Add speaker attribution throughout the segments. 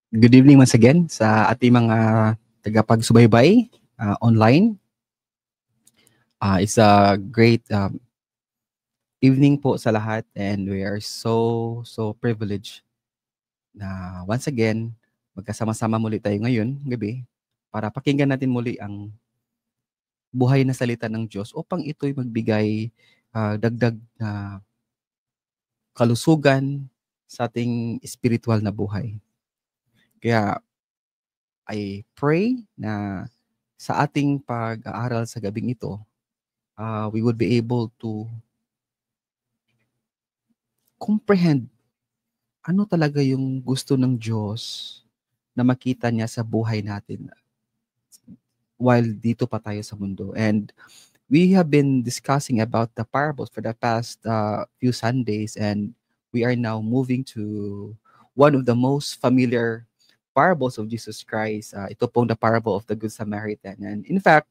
Speaker 1: Good evening once again sa ating mga tagapagsubaybay online. It's a great evening po sa lahat, and we are so privileged na once again magkasama-sama muli tayo ngayon gabi para pakinggan natin muli ang buhay na salita ng Diyos upang ito'y magbigay dagdag na kalusugan sa ating spiritual na buhay. Kaya I pray na sa ating pag-aaral sa gabing ito, we would be able to comprehend ano talaga yung gusto ng Diyos na makita niya sa buhay natin while dito pa tayo sa mundo. And we have been discussing about the parables for the past few Sundays, and we are now moving to one of the most familiar parables of Jesus Christ. Ito pong the parable of the Good Samaritan. And in fact,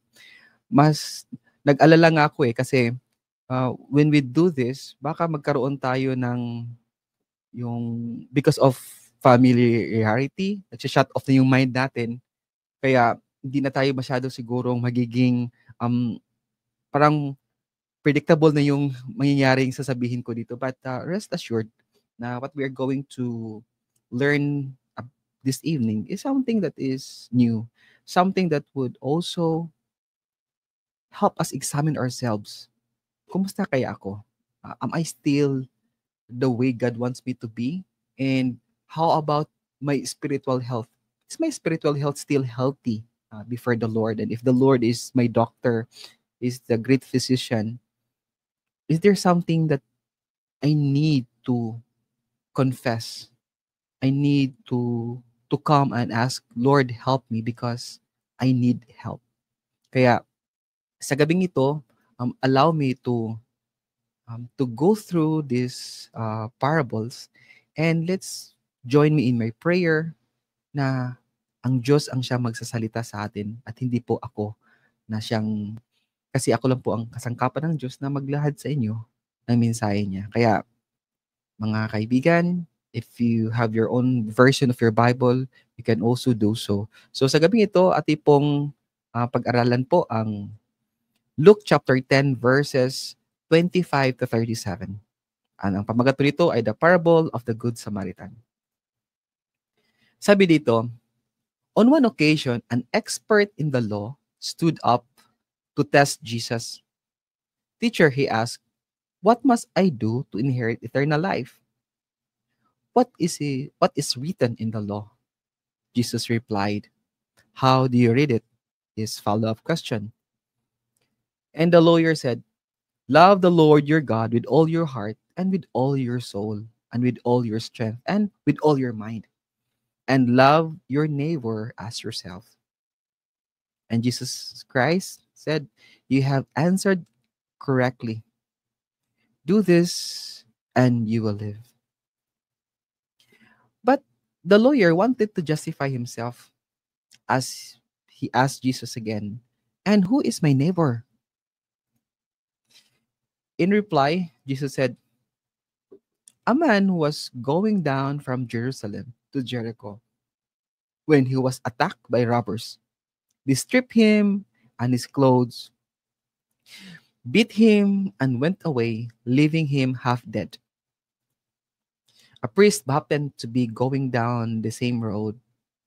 Speaker 1: mas nag-alala nga ako kasi when we do this, baka magkaroon tayo ng yung because of familiarity, nag-shut off na yung mind natin. Kaya hindi na tayo masyado sigurong magiging parang predictable na yung mangyayaring sasabihin ko dito. But rest assured na what we are going to learn this evening is something that is new, something that would also help us examine ourselves. Kumusta kaya ako? Am I still the way God wants me to be? And how about my spiritual health? Is my spiritual health still healthy before the Lord? And if the Lord is my doctor, is the great physician, is there something that I need to confess? I need to come and ask, Lord, help me because I need help. Kaya sa gabing ito, allow me to go through these parables, and let's join me in my prayer na ang Diyos ang siyang magsasalita sa atin at hindi po ako na siyang, kasi ako lang po ang kasangkapan ng Diyos na maglahad sa inyo ng mensahe niya. Kaya mga kaibigan, if you have your own version of your Bible, you can also do so. So sa gabing ito, ating pong pag-aralan po ang Luke chapter 10 verses 25 to 37. Ang pamagat po nito ay the parable of the Good Samaritan. Sabi dito, on one occasion, an expert in the law stood up to test Jesus. Teacher, he asked, what must I do to inherit eternal life? What is written in the law? Jesus replied, how do you read it? His follow-up question. And the lawyer said, love the Lord your God with all your heart and with all your soul and with all your strength and with all your mind. And love your neighbor as yourself. And Jesus Christ said, you have answered correctly. Do this and you will live. But the lawyer wanted to justify himself as he asked Jesus again, and who is my neighbor? In reply, Jesus said, a man who was going down from Jerusalem to Jericho when he was attacked by robbers. They stripped him and his clothes, beat him, and went away, leaving him half dead. A priest happened to be going down the same road,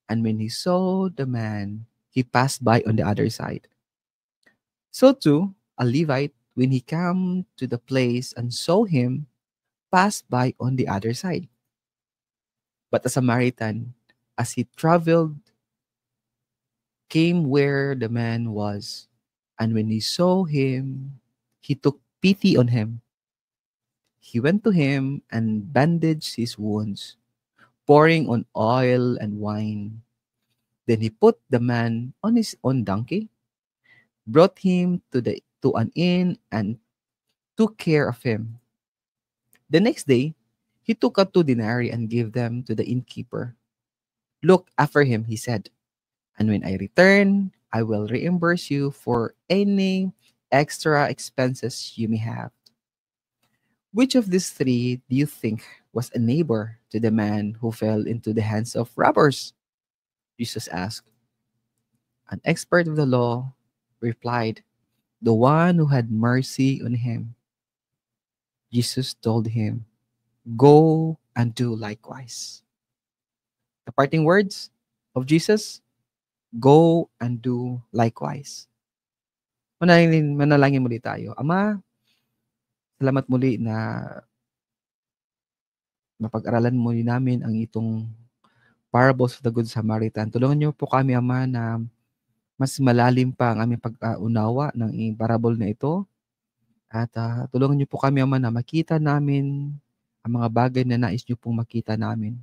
Speaker 1: and when he saw the man, he passed by on the other side. So too, a Levite, when he came to the place and saw him, passed by on the other side. But a Samaritan, as he traveled, came where the man was, and when he saw him, he took pity on him. He went to him and bandaged his wounds, pouring on oil and wine. Then he put the man on his own donkey, brought him to an inn, and took care of him. The next day, he took out 2 denarii and gave them to the innkeeper. Look after him, he said, and when I return, I will reimburse you for any extra expenses you may have. Which of these three do you think was a neighbor to the man who fell into the hands of robbers? Jesus asked. An expert of the law replied, the one who had mercy on him. Jesus told him, go and do likewise. The parting words of Jesus, go and do likewise. Manalangin muli tayo. Ama, salamat muli na mapag-aralan muli namin ang itong parables of the Good Samaritan. Tulungan niyo po kami, Ama, na mas malalim pa ang aming pag-unawa ng parable na ito. At tulungan niyo po kami, Ama, na makita namin ang mga bagay na nais niyo pong makita namin.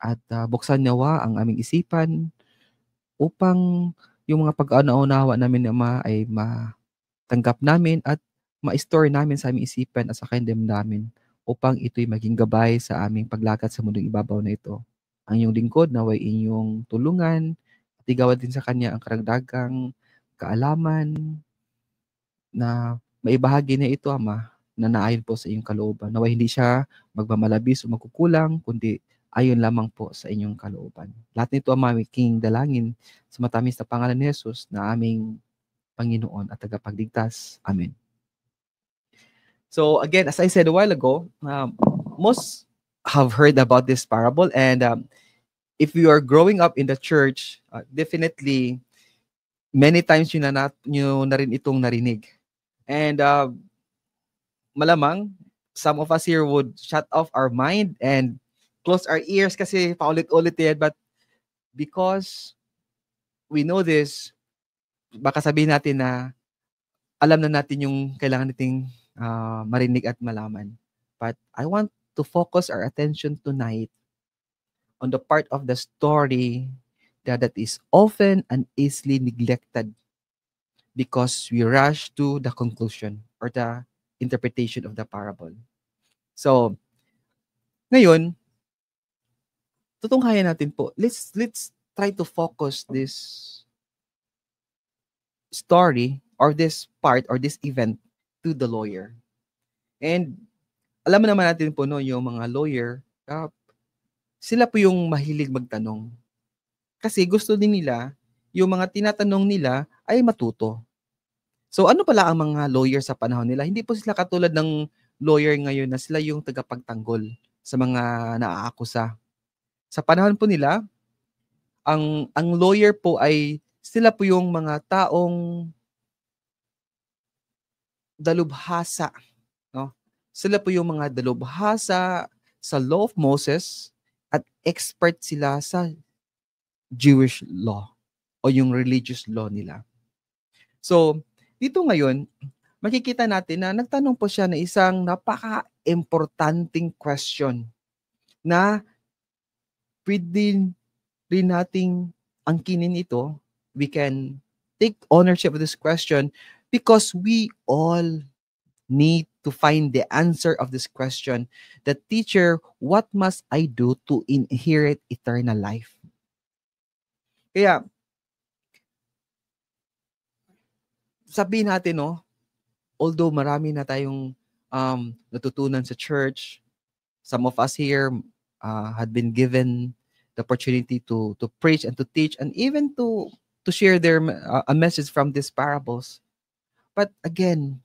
Speaker 1: At buksan nawa ang aming isipan upang yung mga pag-unawa namin, Ama, ay matanggap namin at ma-store namin sa aming isipan at sa kingdom namin upang ito'y maging gabay sa aming paglakad sa mundong ibabaw na ito. Ang iyong lingkod naway inyong tulungan at igawan din sa kanya ang karagdagang kaalaman na maibahagi na ito, Ama, na naayon po sa iyong kalooban. Naway hindi siya magmamalabis o magkukulang, kundi ayon lamang po sa inyong kalooban. Lahat nito, Ama, may king dalangin sa matamis na pangalan ni Jesus na aming Panginoon at tagapagligtas. Amen. So again, as I said a while ago, most have heard about this parable, and if you are growing up in the church, definitely many times yun na rin itong narinig. And malamang, some of us here would shut off our mind and close our ears kasi paulit-ulit yan. But because we know this, baka sabihin natin na alam na natin yung kailangan nating marinig at malaman. But I want to focus our attention tonight on the part of the story that is often and easily neglected because we rush to the conclusion or the interpretation of the parable. So, ngayon, tutunghayan natin po. Let's try to focus this story or this part or this event to the lawyer. And alam naman natin po, no, yung mga lawyer, sila po yung mahilig magtanong. Kasi gusto din nila, yung mga tinatanong nila ay matuto. So ano pala ang mga lawyer sa panahon nila? Hindi po sila katulad ng lawyer ngayon na sila yung tagapagtanggol sa mga naaakusa. Sa panahon po nila, ang lawyer po ay sila po yung mga taong dalubhasa, no? Sila po yung mga dalubhasa sa law of Moses at expert sila sa Jewish law o yung religious law nila. So, dito ngayon, makikita natin na nagtanong po siya na isang napaka-importanting question na pwede rin nating angkinin ito. We can take ownership of this question because we all need to find the answer of this question. The teacher, what must I do to inherit eternal life? Kaya, sabihin natin, no, although marami na tayong natutunan sa church, some of us here had been given the opportunity to preach and to teach and even to share a message from these parables. But again,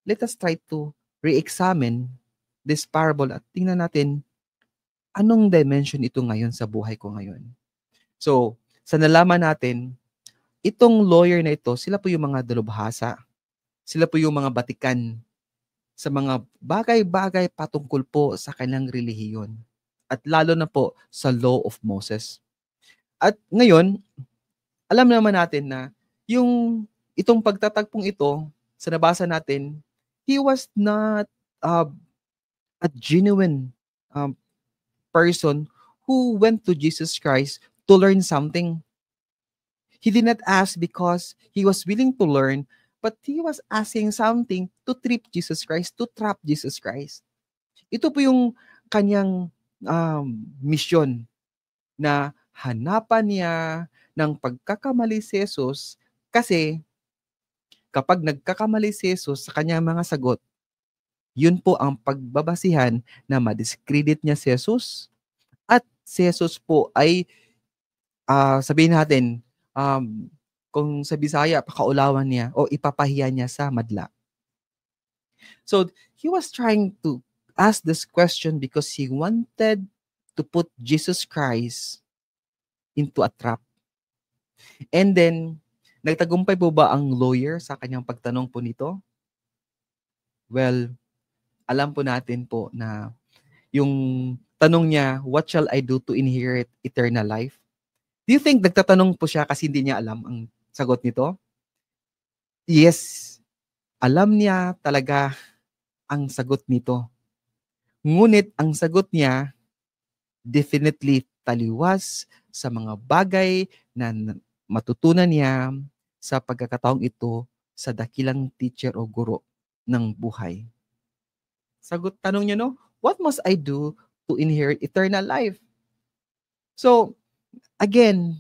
Speaker 1: let us try to re-examine this parable at tingnan natin anong dimension ito ngayon sa buhay ko ngayon. So, sa nalaman natin, itong lawyer na ito, sila po yung mga dalubhasa. Sila po yung mga batikan sa mga bagay-bagay patungkol po sa kanilang relihiyon. At lalo na po sa law of Moses. At ngayon, alam naman natin na yung itong pagtatagpong ito, sa nabasa natin, he was not a genuine person who went to Jesus Christ to learn something. He did not ask because he was willing to learn, but he was asking something to trip Jesus Christ, to trap Jesus Christ. Ito po yung kanyang mission na hanapan niya ng pagkakamali si Jesus kasi kapag nagkakamali si Jesus sa kanyang mga sagot, Yun po ang pagbabasihan na ma-discredit niya si Jesus at si Jesus po ay sabihin natin, kung sa Bisaya, pakaulawan niya o ipapahiya niya sa madla. So, he was trying to ask this question because he wanted to put Jesus Christ into a trap. And then, nagtagumpay po ba ang lawyer sa kanyang pagtanong po nito? Well, alam po natin po na yung tanong niya, what shall I do to inherit eternal life? Do you think nagtatanong po siya kasi hindi niya alam ang sagot nito? Yes, alam niya talaga ang sagot nito. Ngunit ang sagot niya definitely taliwas sa mga bagay na matutunan niya sa pagkakataong ito sa dakilang teacher o guro ng buhay. Sagot tanong niya, no? What must I do to inherit eternal life? So, again,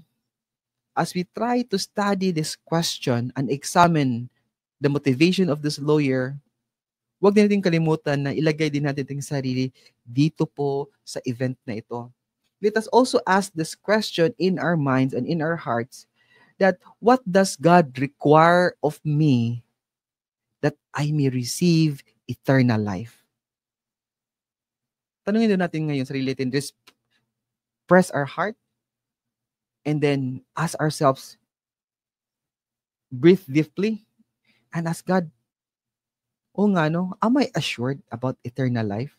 Speaker 1: as we try to study this question and examine the motivation of this lawyer, huwag din natin kalimutan na ilagay din natin ang sarili dito po sa event na ito. Let us also ask this question in our minds and in our hearts that what does God require of me that I may receive eternal life? Tanungin din natin ngayon sarili natin, just press our heart and then ask ourselves, breathe deeply and ask God, o nga no, am I assured about eternal life?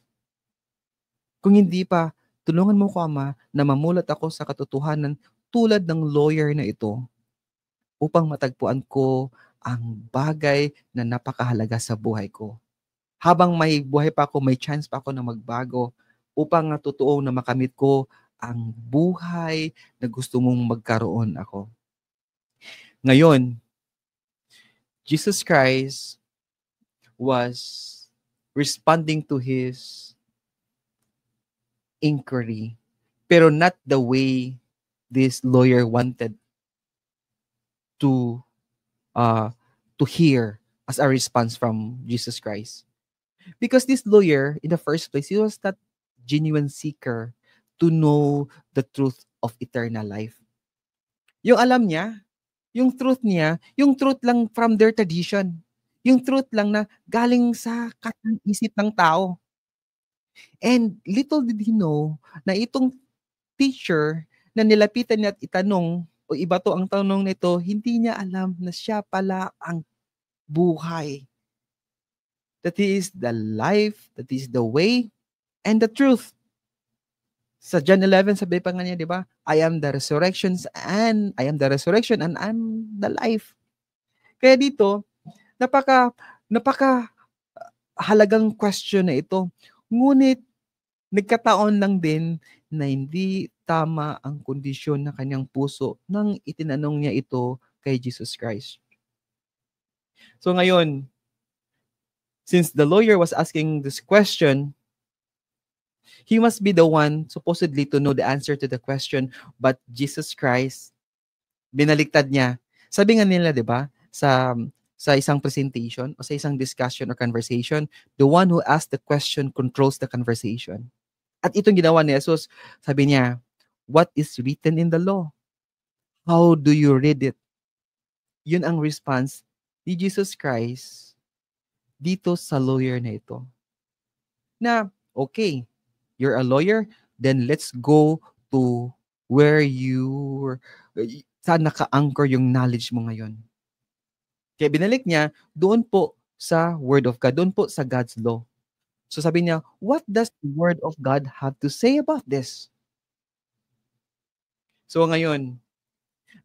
Speaker 1: Kung hindi pa, tulungan mo ko, Ama, na mamulat ako sa katotohanan tulad ng lawyer na ito upang matagpuan ko ang bagay na napakahalaga sa buhay ko. Habang may buhay pa ako, may chance pa ako na magbago upang totoo na makamit ko ang buhay na gusto mong magkaroon ako. Ngayon, Jesus Christ was responding to his inquiry, pero not the way this lawyer wanted to hear as a response from Jesus Christ. Because this lawyer, in the first place, he was that genuine seeker to know the truth of eternal life. Yung alam niya, yung truth lang from their tradition. Yung truth lang na galing sa isip ng tao. And little did he know na itong teacher na nilapitan niya at itanong o ibato ang tanong nito, hindi niya alam na siya pala ang buhay. That he is the life, that he is the way, and the truth. Sa John 11, sabi pa nga niya, di ba? I am the resurrection and I'm the life. Kaya dito, napaka halagang question na ito. Ngunit, nagkataon lang din na hindi tama ang kondisyon ng kanyang puso nang itinanong niya ito kay Jesus Christ. So ngayon, since the lawyer was asking this question, he must be the one supposedly to know the answer to the question, but Jesus Christ, binaliktad niya. Sabi nga nila, di ba, sa isang presentation o sa isang discussion or conversation, the one who asked the question controls the conversation. At itong ginawa ni Jesus, sabi niya, what is written in the law? How do you read it? Yun ang response ni Jesus Christ dito sa lawyer na ito. Na, okay, you're a lawyer, then let's go to where saan naka-anchor yung knowledge mo ngayon. Kaya binalik niya doon po sa Word of God, doon po sa God's law. So sabi niya, what does the Word of God have to say about this? So ngayon,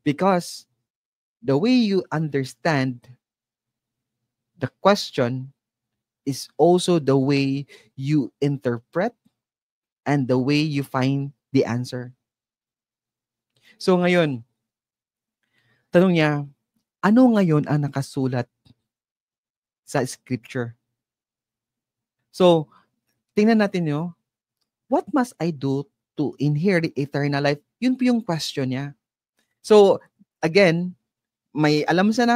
Speaker 1: because the way you understand the question is also the way you interpret and the way you find the answer. So ngayon, tanong niya, ano ngayon ang nakasulat sa scripture? So, tingnan natin nyo, what must I do to inherit eternal life? Yun po yung question niya. So, again, may alam siya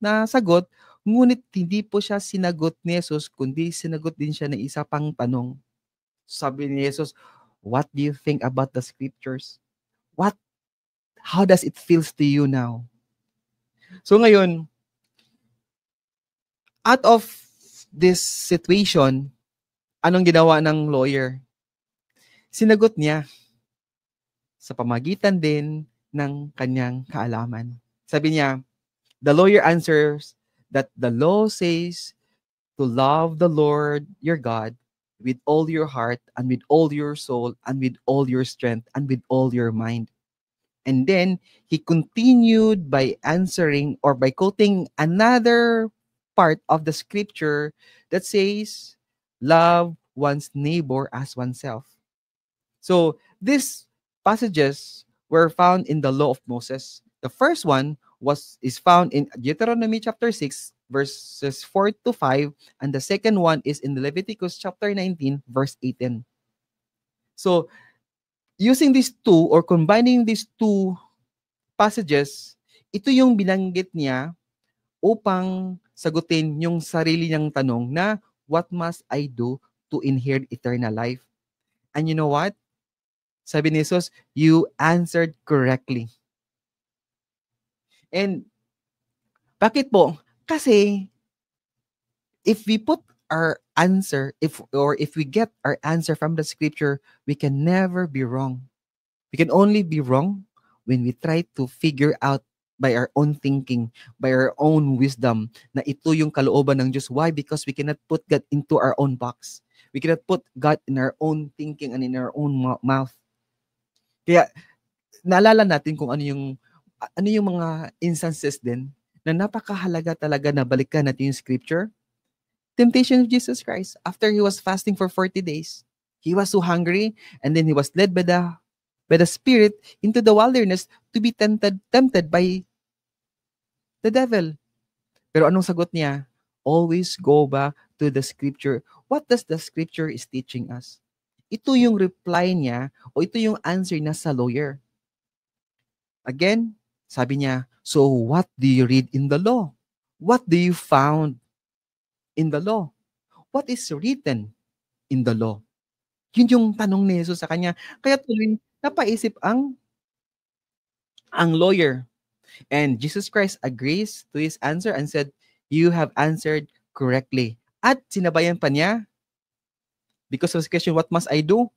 Speaker 1: na sagot, Ngunit hindi po siya sinagot ni Jesus, kundi sinagot din siya ng isa pang tanong. Sabi ni Jesus, "What do you think about the scriptures? How does it feels to you now?" So ngayon, out of this situation, anong ginawa ng lawyer? Sinagot niya sa pamagitan din ng kanyang kaalaman. Sabi niya, the lawyer answers that the law says to love the Lord your God with all your heart and with all your soul and with all your strength and with all your mind. And then he continued by answering or by quoting another part of the scripture that says, love one's neighbor as oneself. So these passages were found in the law of Moses. The first one is found in Deuteronomy chapter 6, verses 4 to 5, and the second one is in Leviticus chapter 19, verse 18. So using these two or combining these two passages, ito yung binanggit niya upang sagutin yung sarili niyang tanong na, what must I do to inherit eternal life? And you know what? Sabi ni Jesus, you answered correctly. And bakit po? Kasi if we put our answer, if we get our answer from the scripture, we can never be wrong. We can only be wrong when we try to figure out by our own thinking, by our own wisdom, na ito yung kalooban ng Diyos. Why? Because we cannot put God into our own box. We cannot put God in our own thinking and in our own mouth. Kaya, naalala natin kung ano yung mga instances din na napakahalaga talaga na balikan natin yung scripture. Temptation of Jesus Christ. After he was fasting for 40 days, he was so hungry, and then he was led by the Spirit into the wilderness to be tempted by the devil. Pero anong sagot niya? Always go back to the scripture. What does the scripture is teaching us? Ito yung reply niya o ito yung answer niya sa lawyer. Again, sabi niya, so what do you read in the law? What do you found in the law? What is written in the law? Yun yung tanong ni Jesus sa kanya. Kaya tuloy napaisip ang lawyer. And Jesus Christ agrees to his answer and said, you have answered correctly. At sinabayan pa niya, because of his question, what must I do?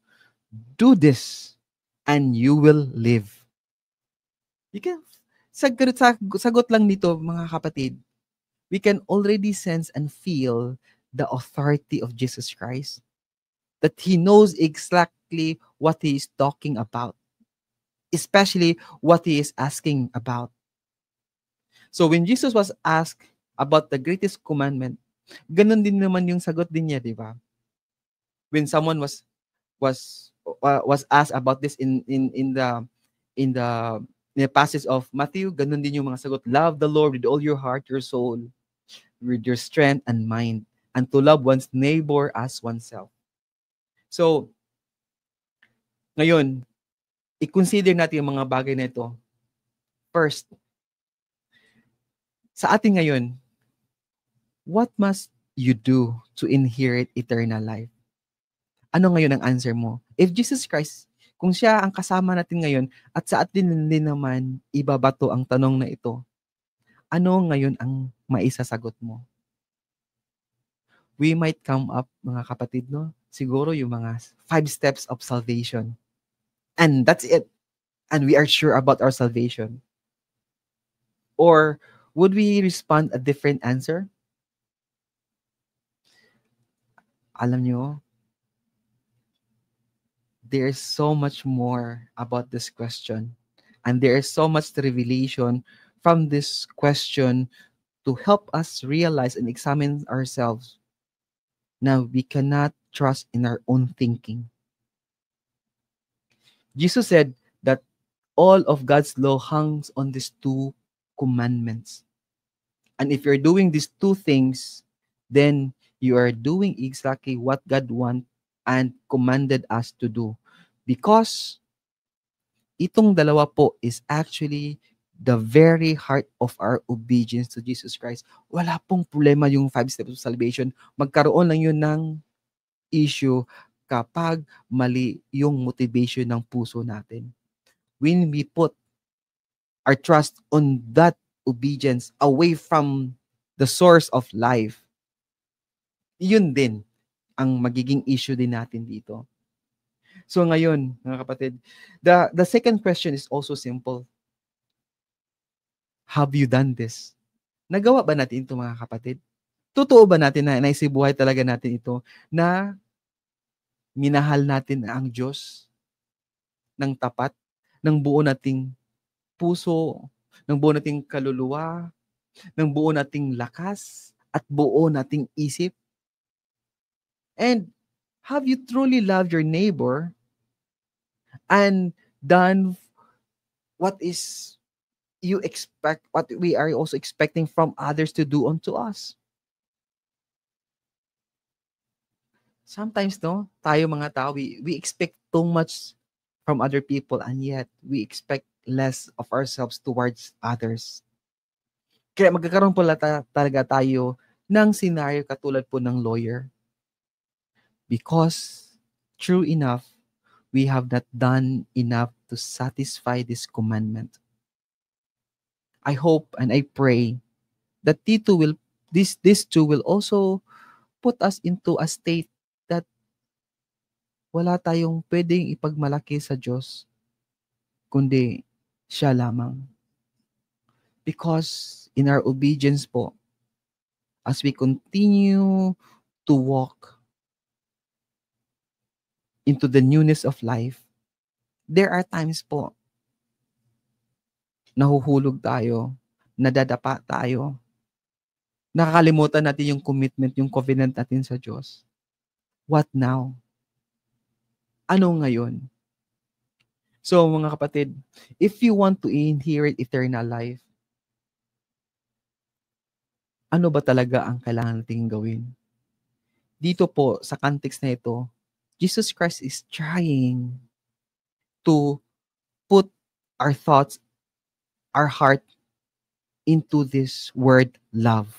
Speaker 1: Do this, and you will live. You can, sagot lang nito, mga kapatid, we can already sense and feel the authority of Jesus Christ. That he knows exactly what he is talking about. Especially what he is asking about. So when Jesus was asked about the greatest commandment, ganun din naman yung sagot din niya, di ba? When someone was asked about this in the passage of Matthew, ganun din yung mga sagot. Love the Lord with all your heart, your soul, with your strength and mind, and to love one's neighbor as oneself. So, ngayon, i-consider natin yung mga bagay na ito. First, sa atin ngayon, what must you do to inherit eternal life? Ano ngayon ang answer mo? If Jesus Christ, kung siya ang kasama natin ngayon, at sa atin din naman ibabato ang tanong na ito, ano ngayon ang maisasagot mo? We might come up, mga kapatid, no? Siguro yung mga 5 steps of salvation. And that's it. And we are sure about our salvation. Or would we respond a different answer? Alam nyo, there is so much more about this question. And there is so much revelation from this question to help us realize and examine ourselves. Now, we cannot trust in our own thinking. Jesus said that all of God's law hangs on these 2 commandments. And if you're doing these 2 things, then you are doing exactly what God wants and commanded us to do. Because itong dalawa po is actually the very heart of our obedience to Jesus Christ. Wala pong problema yung 5 steps of salvation. Magkaroon lang yun ng issue kapag mali yung motivation ng puso natin. When we put our trust on that obedience away from the source of life, yun din ang magiging issue din natin dito. So ngayon, mga kapatid, the second question is also simple. Have you done this? Nagawa ba natin ito, mga kapatid? Totoo ba natin na naisibuhay talaga natin ito na minahal natin ang Diyos ng tapat, ng buo nating puso, ng buo nating kaluluwa, ng buo nating lakas, at buo nating isip? And have you truly loved your neighbor and done what is you expect, what we are also expecting from others to do unto us? Sometimes, no, tayo mga tao, we expect too much from other people, and yet we expect less of ourselves towards others. Kaya magkakaroon pala talaga tayo ng scenario katulad po ng lawyer. Because, true enough, we have not done enough to satisfy this commandment. I hope and I pray that these two will also put us into a state that wala tayong pwedeng ipagmalaki sa Diyos, kundi siya lamang. Because in our obedience po, as we continue to walk into the newness of life, there are times po nahuhulog tayo, nadadapa tayo, nakakalimutan natin yung commitment, yung covenant natin sa Diyos. What now? Ano ngayon? So mga kapatid, if you want to inherit eternal life, ano ba talaga ang kailangan nating gawin? Dito po, sa context na ito, Jesus Christ is trying to put our thoughts, our heart into this word love.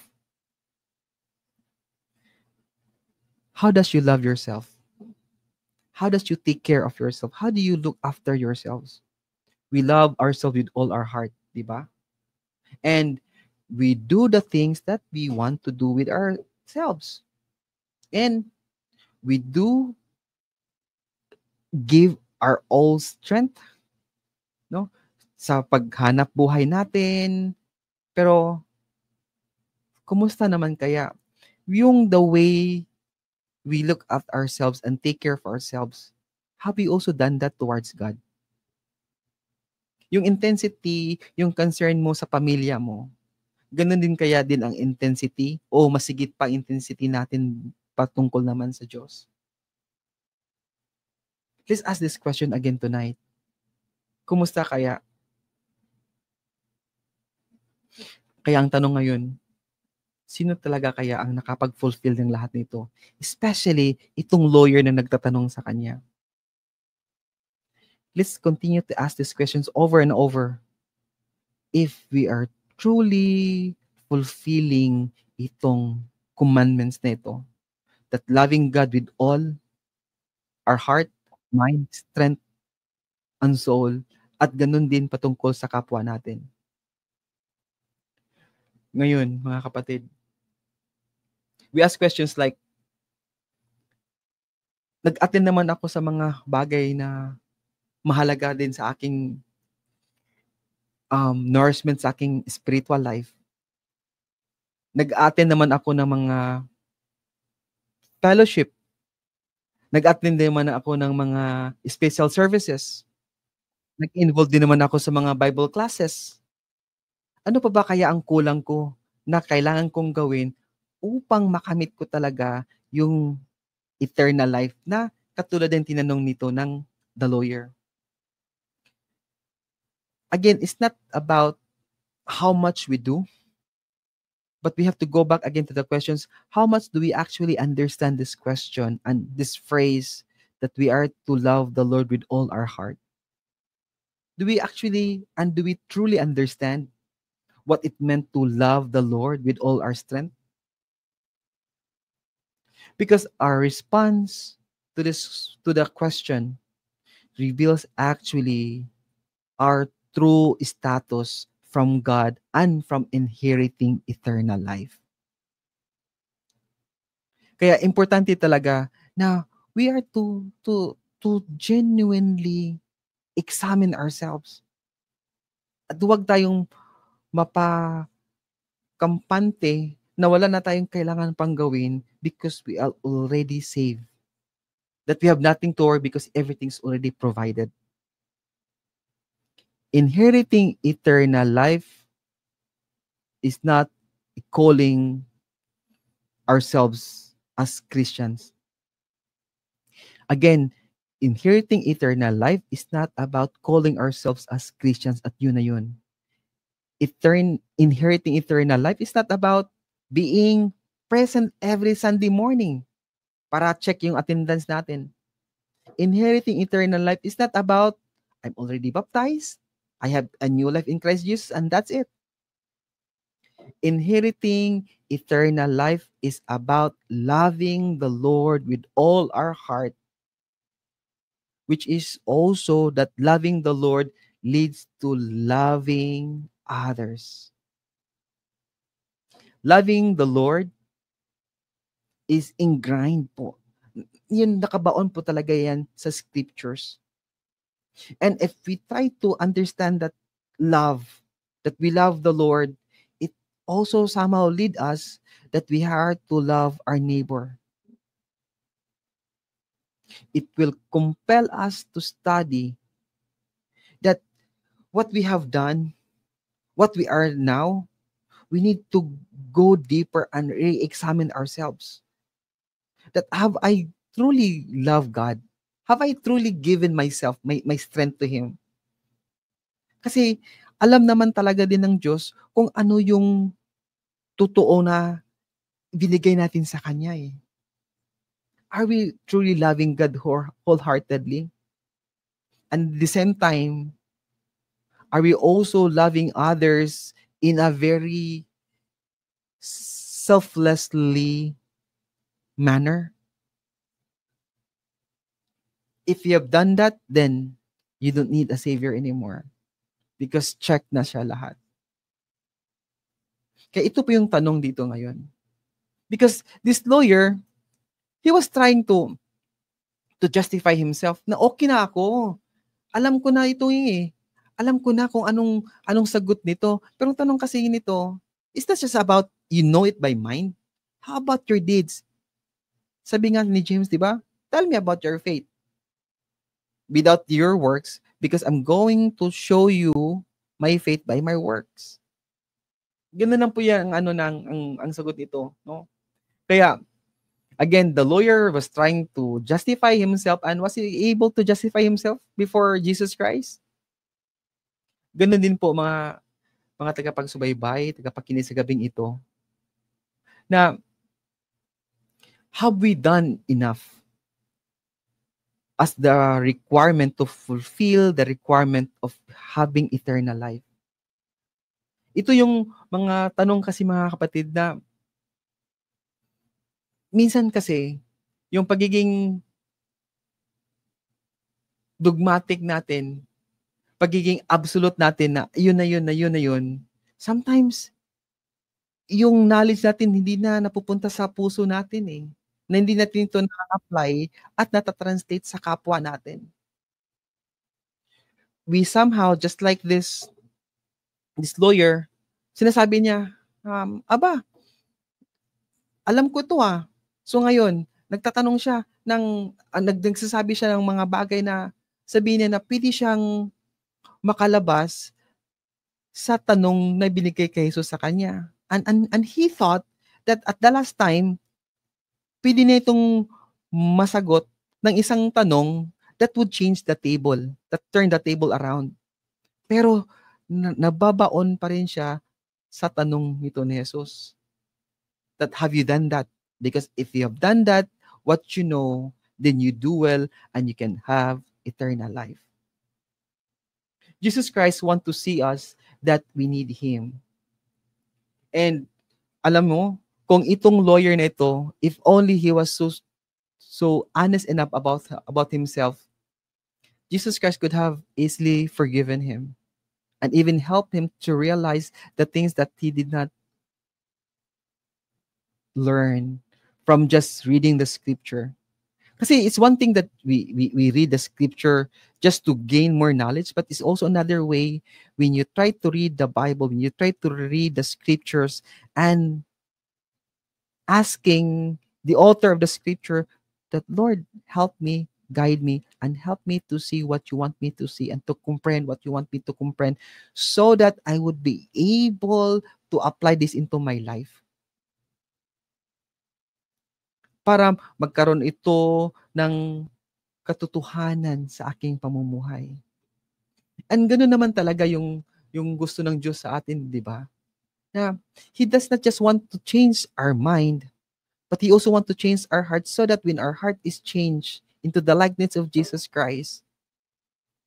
Speaker 1: How does you love yourself? How does you take care of yourself? How do you look after yourselves? We love ourselves with all our heart, di ba? And we do the things that we want to do with ourselves. And we do give our all strength, no? Sa paghanap buhay natin. Pero, kumusta naman kaya yung the way we look at ourselves and take care of ourselves? Have we also done that towards God? Yung intensity, yung concern mo sa pamilya mo, ganun din kaya din ang intensity o masigit pa intensity natin patungkol naman sa Diyos? Let's ask this question again tonight. Kumusta kaya? Kaya ang tanong ngayon, sino talaga kaya ang nakapag-fulfill ng lahat nito? Especially itong lawyer na nagtatanong sa kanya. Let's continue to ask these questions over and over. If we are truly fulfilling itong commandments na ito, that loving God with all our heart, mind, strength, and soul, at ganun din patungkol sa kapwa natin. Ngayon, mga kapatid, we ask questions like, nag-attend naman ako sa mga bagay na mahalaga din sa aking nourishment, sa aking spiritual life. Nag-attend naman ako ng mga fellowship. Nag-attend din naman ako ng mga special services. Nag-involve din naman ako sa mga Bible classes. Ano pa ba kaya ang kulang ko na kailangan kong gawin upang makamit ko talaga yung eternal life na katulad ng tinanong nito ng the lawyer? Again, it's not about how much we do, but we have to go back again to the questions, how much do we actually understand this question and this phrase that we are to love the Lord with all our heart? Do we actually and do we truly understand what it meant to love the Lord with all our strength? Because our response to the question reveals actually our true status from God and from inheriting eternal life. Kaya importante talaga na we are to genuinely examine ourselves. At huwag tayong mapakampante na wala na tayong kailangan pang gawin because we are already saved. That we have nothing to worry because everything's already provided. Inheriting eternal life is not calling ourselves as Christians. Again, inheriting eternal life is not about calling ourselves as Christians at yun na yun. Inheriting eternal life is not about being present every Sunday morning para check yung attendance natin. Inheriting eternal life is not about, I'm already baptized, I have a new life in Christ Jesus, and that's it. Inheriting eternal life is about loving the Lord with all our heart, which is also that loving the Lord leads to loving others. Loving the Lord is ingrained po. Yun, nakabaon po talaga yan sa scriptures. And if we try to understand that we love the Lord, it also somehow lead us that we are to love our neighbor. It will compel us to study that what we have done, what we are now, we need to go deeper and re-examine ourselves. That have I truly loved God? Have I truly given myself, my strength to Him? Kasi alam naman talaga din ng Diyos kung ano yung totoo na binigay natin sa Kanya eh. Are we truly loving God wholeheartedly? And at the same time, are we also loving others in a very selflessly manner? If you have done that, then you don't need a savior anymore. Because check na siya lahat. Kaya ito po yung tanong dito ngayon. Because this lawyer, he was trying to justify himself na okay na ako. Alam ko na ito eh. Alam ko na kung anong sagot nito. Pero ang tanong kasi nito, is that just about you know it by mind? How about your deeds? Sabi nga ni James, di ba? Tell me about your faith. Without your works, because I'm going to show you my faith by my works. Ganun lang po yan ang sagot nito, no? Kaya again, the lawyer was trying to justify himself, and was he able to justify himself before Jesus Christ? Ganun din po mga tagapagsubaybay, tagapakinig sa gabing ito, na have we done enough as the requirement to fulfill the requirement of having eternal life? Ito yung mga tanong kasi mga kapatid na minsan kasi yung pagiging dogmatic natin, pagiging absolute natin na yun na yun na yun na yun, sometimes yung knowledge natin hindi na napupunta sa puso natin eh. Na hindi natin ito na-apply at natatranslate sa kapwa natin. We somehow, just like this lawyer, sinasabi niya, aba, alam ko ito ah. So ngayon, nagtatanong siya nagsasabi siya ng mga bagay na sabihin niya na pwede siyang makalabas sa tanong na binigay kay Jesus sa kanya. And he thought that at the last time, pwede na itong masagot ng isang tanong that would change the table, that turn the table around. Pero nababaon pa rin siya sa tanong nito ni Jesus. That have you done that? Because if you have done that, what you know, then you do well and you can have eternal life. Jesus Christ want to see us that we need Him. And alam mo, kung itong lawyer na ito, if only he was so honest enough about himself, Jesus Christ could have easily forgiven him and even helped him to realize the things that he did not learn from just reading the scripture. Kasi it's one thing that we read the scripture just to gain more knowledge, but it's also another way when you try to read the Bible, when you try to read the scriptures and asking the author of the scripture that, Lord, help me, guide me, and help me to see what you want me to see and to comprehend what you want me to comprehend so that I would be able to apply this into my life. Para magkaroon ito ng katotohanan sa aking pamumuhay. And ganoon naman talaga yung gusto ng Diyos sa atin, di ba? Na He does not just want to change our mind, but He also want to change our heart so that when our heart is changed into the likeness of Jesus Christ,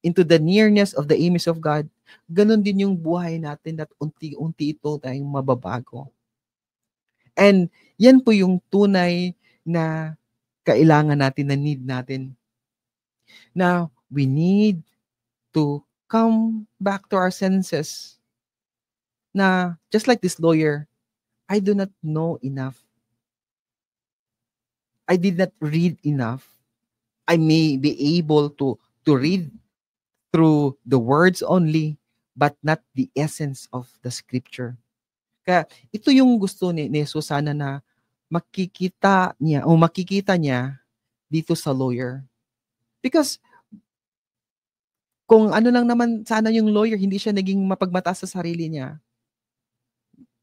Speaker 1: into the nearness of the image of God, ganun din yung buhay natin at unti-unti ito tayong mababago. And yan po yung tunay na kailangan natin, na need natin. Na we need to come back to our senses. Na just like this lawyer, I do not know enough. I did not read enough. I may be able to read through the words only, but not the essence of the scripture. Kaya ito yung gusto ni Jesus sana na makikita niya dito sa lawyer. Because kung ano lang naman sana yung lawyer, hindi siya naging mapagmataas sa sarili niya.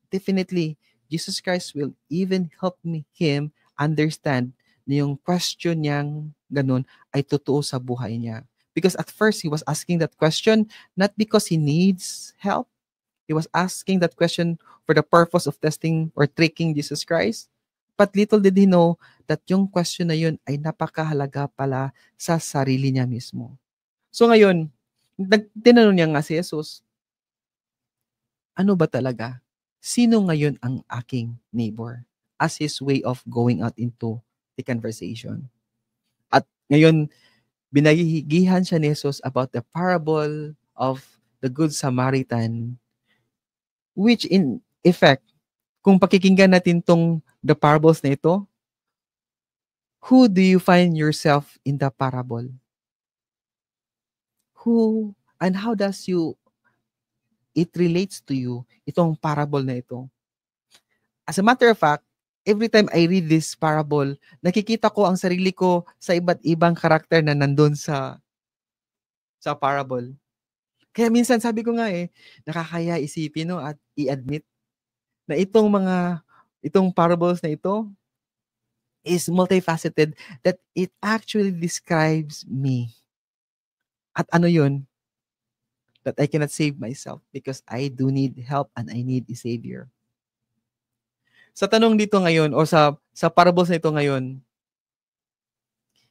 Speaker 1: Definitely, Jesus Christ will even help him understand na yung question niyang ganun ay totoo sa buhay niya. Because at first, he was asking that question not because he needs help. He was asking that question for the purpose of testing or tricking Jesus Christ. But little did he know that yung question na yun ay napakahalaga pala sa sarili niya mismo. So ngayon, tinanong niya nga si Jesus, ano ba talaga? Sino ngayon ang aking neighbor? As his way of going out into the conversation. At ngayon, binagihan siya ni Jesus about the parable of the Good Samaritan, which in effect, kung pakikinggan natin tong the parables na ito, who do you find yourself in the parable? Who and how does it relates to you, itong parable na ito? As a matter of fact, every time I read this parable, nakikita ko ang sarili ko sa iba't ibang karakter na nandun sa parable. Kaya minsan sabi ko nga nakakaya isipin at i-admit na itong parables na ito is multifaceted, that it actually describes me. At ano yun? That I cannot save myself because I do need help and I need a savior. Sa tanong dito ngayon o sa parables na ito ngayon,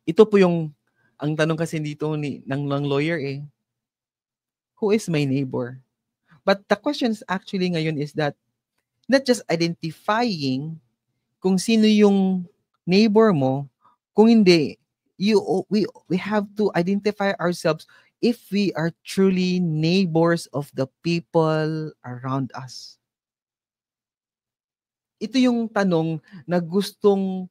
Speaker 1: ito po ang tanong kasi dito ng lawyer who is my neighbor? But the question is actually ngayon is that not just identifying kung sino yung neighbor mo, kung hindi, we have to identify ourselves if we are truly neighbors of the people around us. Ito yung tanong na gustong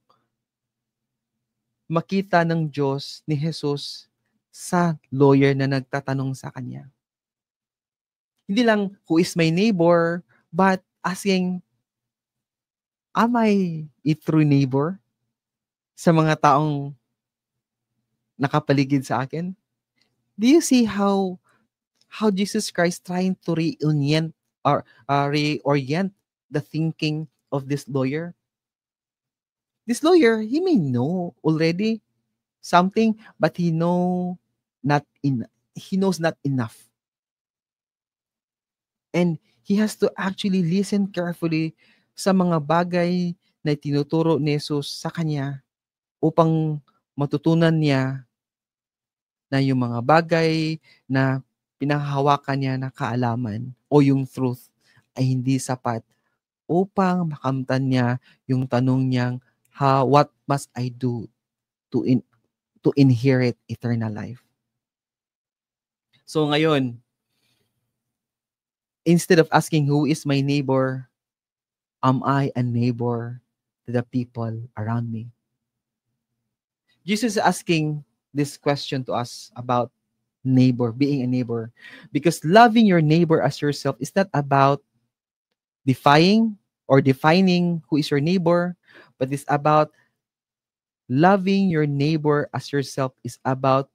Speaker 1: makita ng Diyos ni Jesus sa lawyer na nagtatanong sa kanya. Hindi lang, who is my neighbor, but asking, am I a true neighbor sa mga taong nakapaligid sa akin? Do you see how Jesus Christ trying to reorient the thinking of this lawyer? This lawyer, he may know already something, but he knows not enough. And he has to actually listen carefully sa mga bagay na tinuturo ni Jesus sa kanya upang matutunan niya na yung mga bagay na pinahahawakan niya na kaalaman o yung truth ay hindi sapat upang makamtan niya yung tanong niyang, what must I do to to inherit eternal life? So ngayon, instead of asking who is my neighbor, am I a neighbor to the people around me? Jesus is asking this question to us about neighbor, being a neighbor. Because loving your neighbor as yourself is not about defying or defining who is your neighbor, but it's about loving your neighbor as yourself is about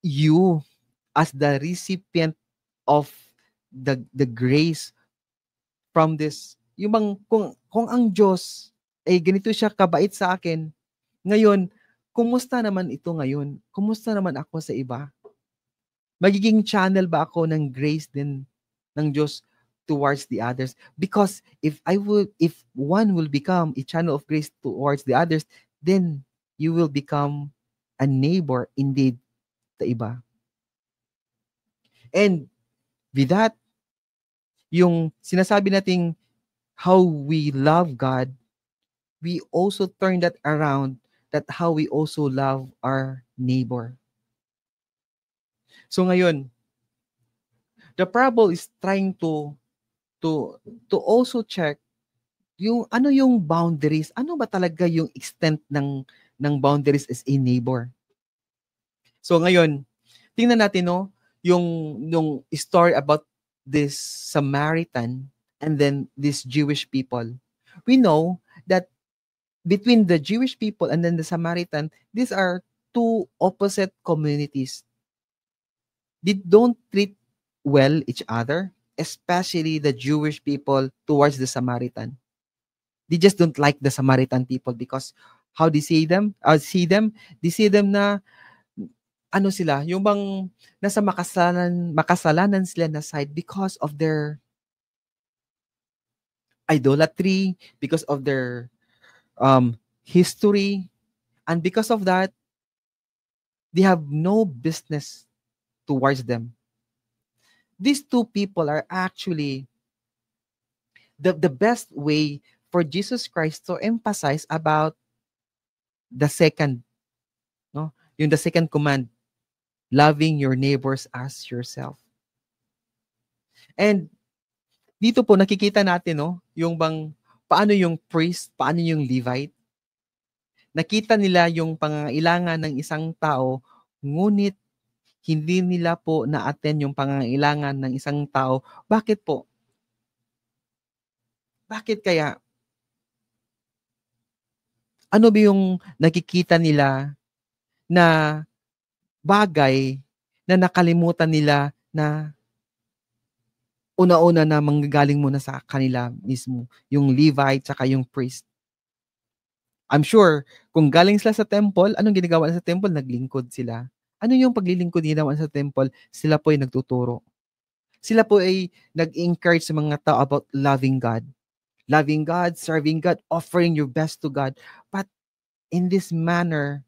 Speaker 1: you as the recipient of the grace from this. Yung bang, kung ang Diyos ay ganito siya kabait sa akin, ngayon, kumusta naman ito ngayon? Kumusta naman ako sa iba? Magiging channel ba ako ng grace din ng Diyos towards the others? Because if one will become a channel of grace towards the others, then you will become a neighbor indeed sa iba. And with that, yung sinasabi nating how we love God, we also turn that around, that how we also love our neighbor. So ngayon, the parable is trying to also check yung ano yung boundaries, ano ba talaga yung extent ng boundaries as a neighbor. So ngayon, tingnan natin yung story about this Samaritan and then these Jewish people. We know that between the Jewish people and then the Samaritan, these are two opposite communities. They don't treat well each other, especially the Jewish people towards the Samaritan. They just don't like the Samaritan people because how they see them? They see them na ano sila, yung bang nasa makasalanan sila na side because of their idolatry, because of their history, and because of that, they have no business towards them. These two people are actually the best way for Jesus Christ to emphasize about the second, no? Yung the second command, loving your neighbors as yourself. And dito po nakikita natin, yung bang paano yung priest, paano yung Levite. Nakita nila yung pangangailangan ng isang tao, ngunit hindi nila po na-attend yung pangangailangan ng isang tao. Bakit po? Bakit kaya? Ano ba yung nakikita nila na bagay na nakalimutan nila na una-una na manggagaling muna sa kanila mismo, yung Levite tsaka yung priest. I'm sure, kung galing sila sa temple, anong ginagawa sa temple? Naglingkod sila. Ano yung paglilingkod ginawa sa temple? Sila po ay nagtuturo. Sila po ay nag-encourage sa mga tao about loving God. Loving God, serving God, offering your best to God. But in this manner,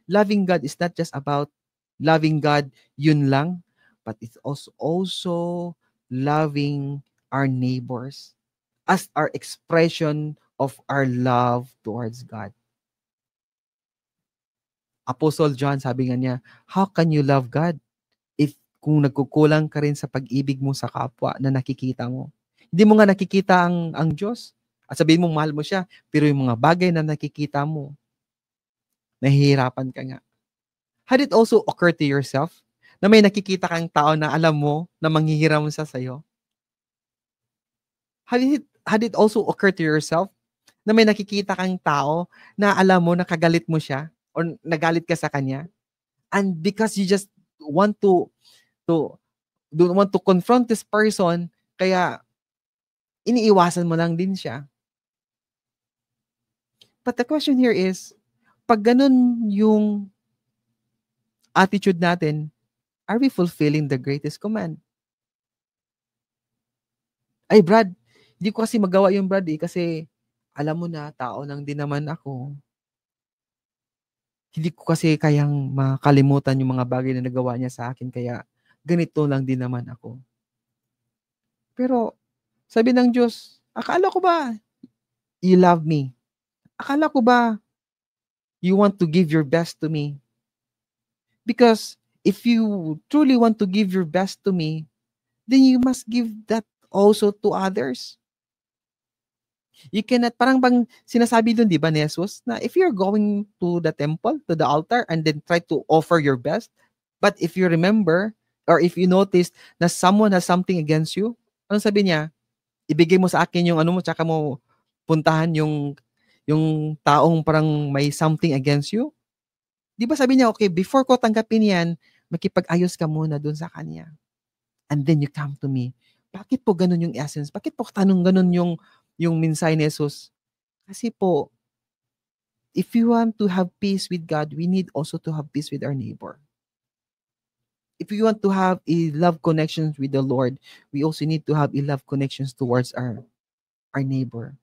Speaker 1: loving God is not just about loving God, yun lang, but it's also loving our neighbors as our expression of our love towards God. Apostle John, sabi nga niya, how can you love God if kung nagkukulang ka rin sa pag-ibig mo sa kapwa na nakikita mo? Hindi mo nga nakikita ang Diyos. At sabihin mo, mahal mo siya, pero yung mga bagay na nakikita mo, nahihirapan ka nga. Had it also occurred to yourself na may nakikita kang tao na alam mo na manghihiram sa sayo? Had it also occurred to yourself na may nakikita kang tao na alam mo na kagalit mo siya or nagalit ka sa kanya? And because you just want to don't want to confront this person, kaya iniiwasan mo lang din siya. But the question here is, pag ganun yung attitude natin, are we fulfilling the greatest command? Ay, Brad, hindi ko kasi magawa yung Brad kasi alam mo na, tao lang din naman ako. Hindi ko kasi kayang makalimutan yung mga bagay na nagawa niya sa akin kaya ganito lang din naman ako. Pero sabi ng Diyos, akala ko ba you love me? Akala ko ba you want to give your best to me? Because if you truly want to give your best to me, then you must give that also to others. You cannot, parang bang sinasabi dun, di ba, ni Jesus, na if you're going to the temple, to the altar, and then try to offer your best, but if you remember, or if you notice na someone has something against you, ano sabi niya? Ibigay mo sa akin yung ano mo, tsaka mo puntahan yung taong parang may something against you. Di ba sabi niya, okay, before ko tanggapin yan, makipag-ayos ka muna dun sa kanya. And then you come to me. Bakit po ganun yung essence? Bakit po tanong ganun yung mensahe ni Jesus? Kasi po, if you want to have peace with God, we need also to have peace with our neighbor. If we want to have a love connections with the Lord, we also need to have a love connections towards our neighbor.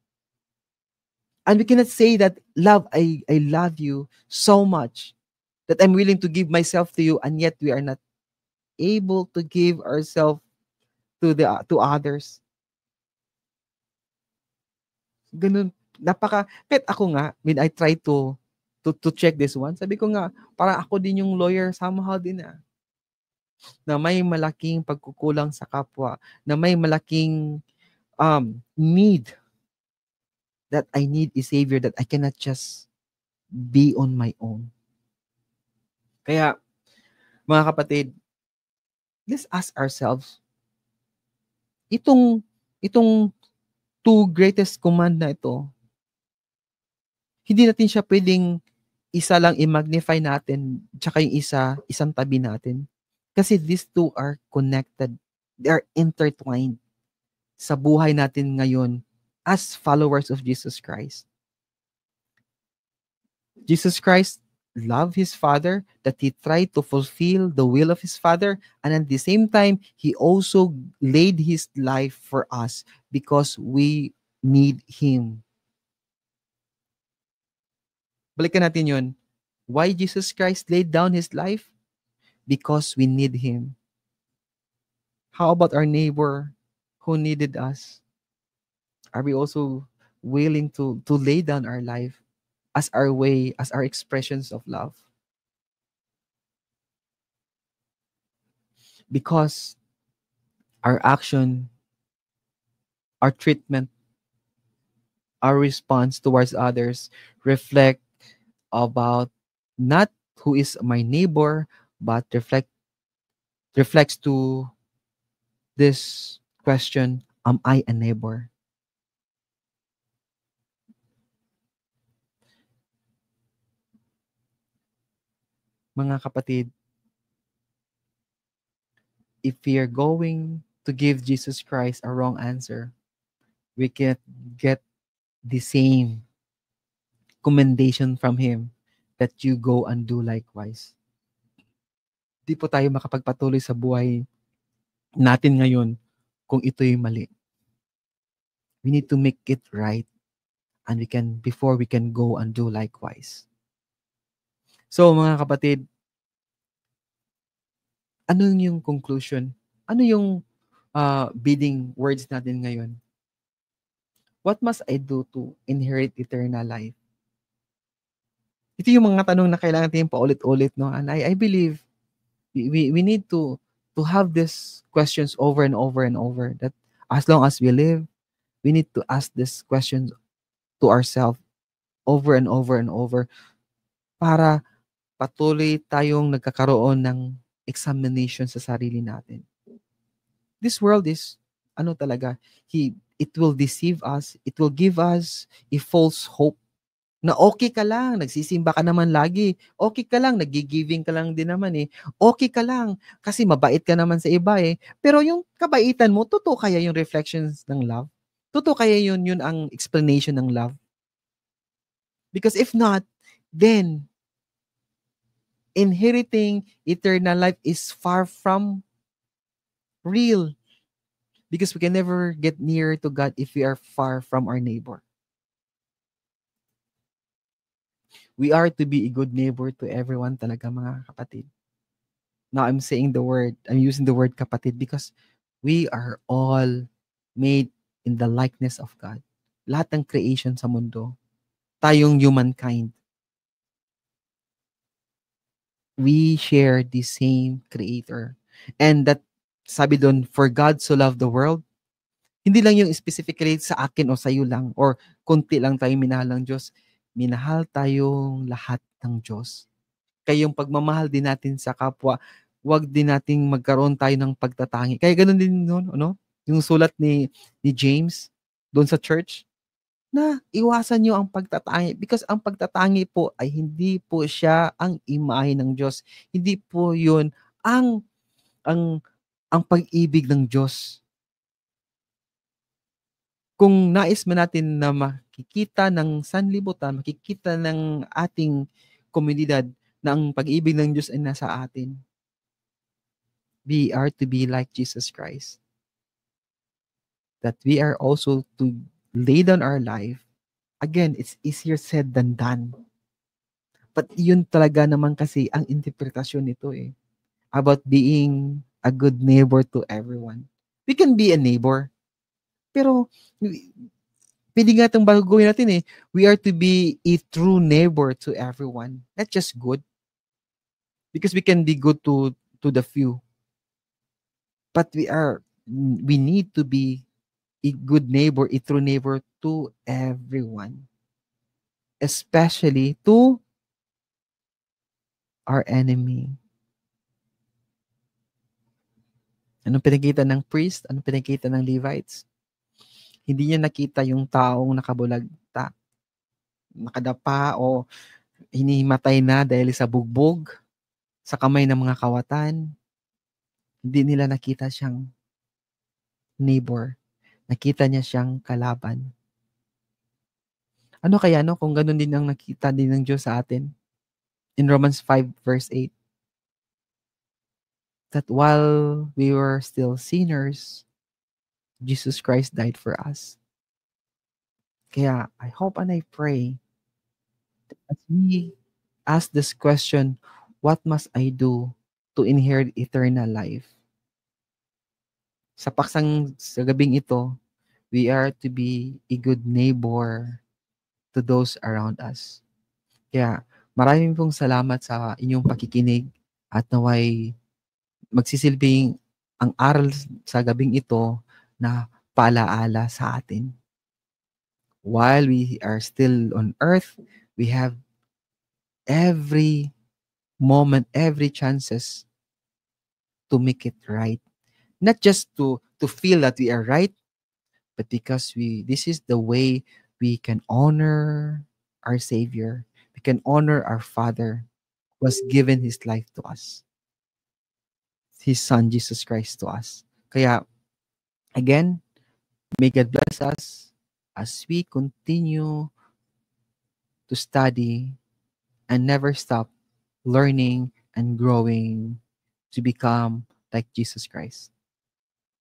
Speaker 1: And we cannot say that I love you so much that I'm willing to give myself to you, and yet we are not able to give ourselves to others. Ganun, kahit ako nga, when I try to check this one, sabi ko nga, para ako din yung lawyer somehow din na may malaking pagkukulang sa kapwa, na may malaking need, that I need a savior, that I cannot just be on my own. Kaya, mga kapatid, let's ask ourselves, itong two greatest command na ito, hindi natin siya pwedeng isa lang i-magnify natin, tsaka yung isang tabi natin. Kasi these two are connected. They are intertwined sa buhay natin ngayon as followers of Jesus Christ. Jesus Christ loved his Father, that he tried to fulfill the will of his Father, and at the same time, he also laid his life for us because we need him. Balikan natin yun. Why Jesus Christ laid down his life? Because we need him. How about our neighbor who needed us? Are we also willing to lay down our life as our way, as our expressions of love? Because our action, our treatment, our response towards others reflect about not who is my neighbor, but reflects to this question, am I a neighbor? Mga kapatid, if we are going to give Jesus Christ a wrong answer, we can get the same commendation from Him that you go and do likewise. Di po tayo makapagpatuloy sa buhay natin ngayon kung ito'y mali. We need to make it right, and before we can go and do likewise. So mga kapatid, ano yung conclusion? Ano yung bidding words natin ngayon? What must I do to inherit eternal life? Ito yung mga tanong na kailangan natin paulit-ulit, no? And I believe we need to have these questions over and over and over, that as long as we live, we need to ask these questions to ourselves over and over and over, para patuloy tayong nagkakaroon ng examination sa sarili natin. This world is, talaga, it will deceive us, it will give us a false hope na okay ka lang, nagsisimba ka naman lagi, okay ka lang, naggi-giving ka lang din naman okay ka lang, kasi mabait ka naman sa iba Pero yung kabaitan mo, totoo kaya yung reflections ng love? Totoo kaya yun ang explanation ng love? Because if not, then inheriting eternal life is far from real, because we can never get near to God if we are far from our neighbor. We are to be a good neighbor to everyone talaga, mga kapatid. Now I'm using the word kapatid because we are all made in the likeness of God. Lahat ng creation sa mundo, tayong humankind, we share the same creator. And that, sabi doon, for God so loved the world, hindi lang yung specifically sa akin o sa iyo lang or konti lang tayong minahal ng Diyos. Minahal tayong lahat ng Diyos. Kaya yung pagmamahal din natin sa kapwa, wag din nating magkaroon tayo ng pagtatangi. Kaya ganoon din noon, ano? Yung sulat ni James doon sa church, na iwasan niyo ang pagtatangi because ang pagtatangi po ay hindi po siya ang imahe ng Diyos. Hindi po 'yun ang ang pag-ibig ng Diyos. Kung nais man natin na makikita ng sanlibutan, makikita ng ating komunidad na ang pag-ibig ng Diyos ay nasa atin, we are to be like Jesus Christ. That we are also to lay down our life. Again, it's easier said than done. But yun talaga naman kasi ang interpretasyon nito eh. About being a good neighbor to everyone. We can be a neighbor. Pero pwede nga itong baguhin natin eh. We are to be a true neighbor to everyone. Not just good. Because we can be good to the few. But we need to be a good neighbor, a true neighbor to everyone. Especially to our enemy. Anong pinakita ng priest? Anong pinakita ng Levites? Hindi niya nakita yung taong nakabulagta, nakadapa o hinihimatay na dahil sa bugbog, sa kamay ng mga kawatan. Hindi nila nakita siyang neighbor. Nakita niya siyang kalaban. Ano kaya kung ganun din ang nakita din ng Diyos sa atin? In Romans 5 verse 8, that while we were still sinners, Jesus Christ died for us. Kaya I hope and I pray that as we ask this question, what must I do to inherit eternal life? Sa paksang sa gabing ito, we are to be a good neighbor to those around us. Kaya maraming pong salamat sa inyong pakikinig at naway magsisilbing ang aral sa gabing ito na paalaala sa atin. While we are still on earth, we have every moment, every chances to make it right. Not just to feel that we are right, but because this is the way we can honor our Savior. We can honor our Father who has given His life to us. His Son, Jesus Christ, to us. Kaya, again, may God bless us as we continue to study and never stop learning and growing to become like Jesus Christ.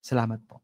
Speaker 1: Salamat po.